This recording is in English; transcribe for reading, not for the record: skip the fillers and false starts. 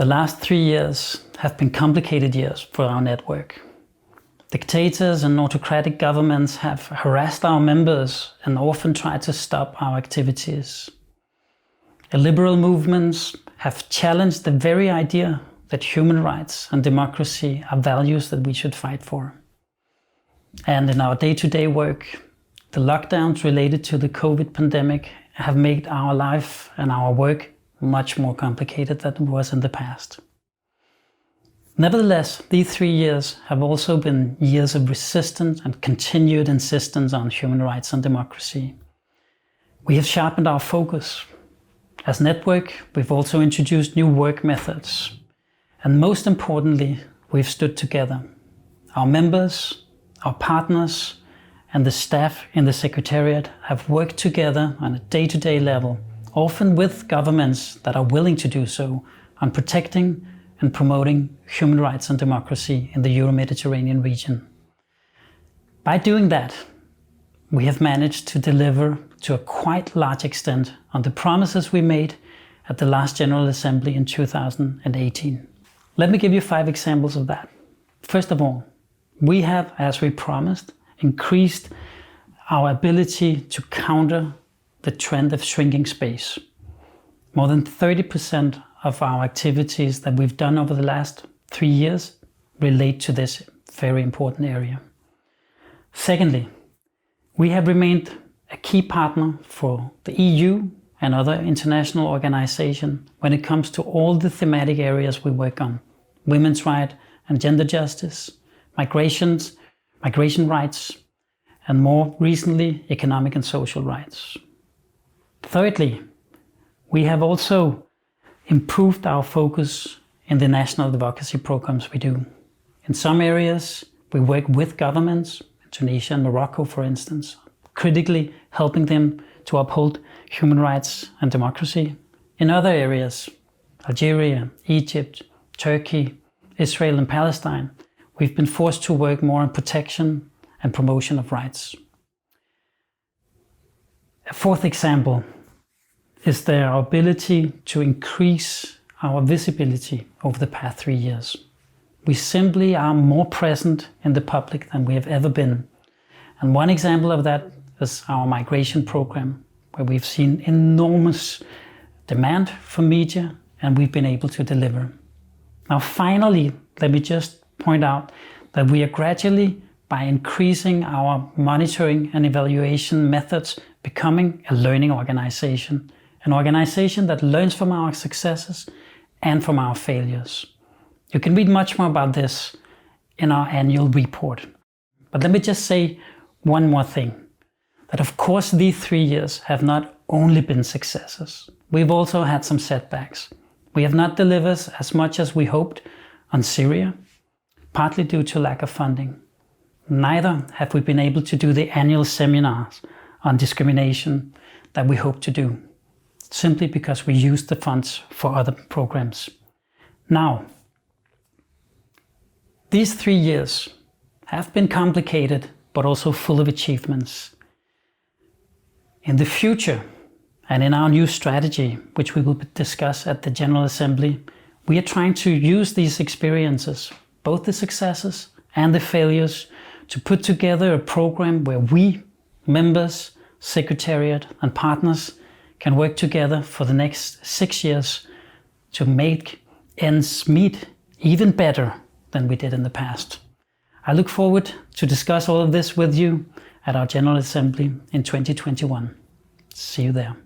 The last 3 years have been complicated years for our network. Dictators and autocratic governments have harassed our members and often tried to stop our activities. Illiberal movements have challenged the very idea that human rights and democracy are values that we should fight for. And in our day-to-day work, the lockdowns related to the COVID pandemic have made our life and our work much more complicated than it was in the past. Nevertheless, these 3 years have also been years of resistance and continued insistence on human rights and democracy. We have sharpened our focus. As network, we've also introduced new work methods. And most importantly, we've stood together. Our members, our partners, and the staff in the Secretariat have worked together on a day-to-day level, often with governments that are willing to do so, on protecting and promoting human rights and democracy in the Euro-Mediterranean region. By doing that, we have managed to deliver to a quite large extent on the promises we made at the last General Assembly in 2018. Let me give you 5 examples of that. First of all, we have, as we promised, increased our ability to counter the trend of shrinking space. More than 30% of our activities that we've done over the last 3 years relate to this very important area. Secondly, we have remained a key partner for the EU and other international organizations when it comes to all the thematic areas we work on: women's rights and gender justice, migration rights, and more recently, economic and social rights. Thirdly, we have also improved our focus in the national advocacy programs we do. In some areas, we work with governments, Tunisia and Morocco, for instance, critically helping them to uphold human rights and democracy. In other areas, Algeria, Egypt, Turkey, Israel and Palestine, we've been forced to work more on protection and promotion of rights. A fourth example is our ability to increase our visibility over the past 3 years. We simply are more present in the public than we have ever been. And one example of that is our migration program, where we've seen enormous demand from media and we've been able to deliver. Now finally, let me just point out that we are gradually, by increasing our monitoring and evaluation methods, becoming a learning organization. An organization that learns from our successes and from our failures. You can read much more about this in our annual report. But let me just say one more thing. That of course these 3 years have not only been successes. We've also had some setbacks. We have not delivered as much as we hoped on Syria, partly due to lack of funding. Neither have we been able to do the annual seminars on discrimination that we hope to do, simply because we used the funds for other programs. Now, these 3 years have been complicated, but also full of achievements. In the future, and in our new strategy, which we will discuss at the General Assembly, we are trying to use these experiences, both the successes and the failures, to put together a program where we, members, Secretariat and partners, can work together for the next 6 years to make ends meet even better than we did in the past. I look forward to discuss all of this with you at our General Assembly in 2021. See you there.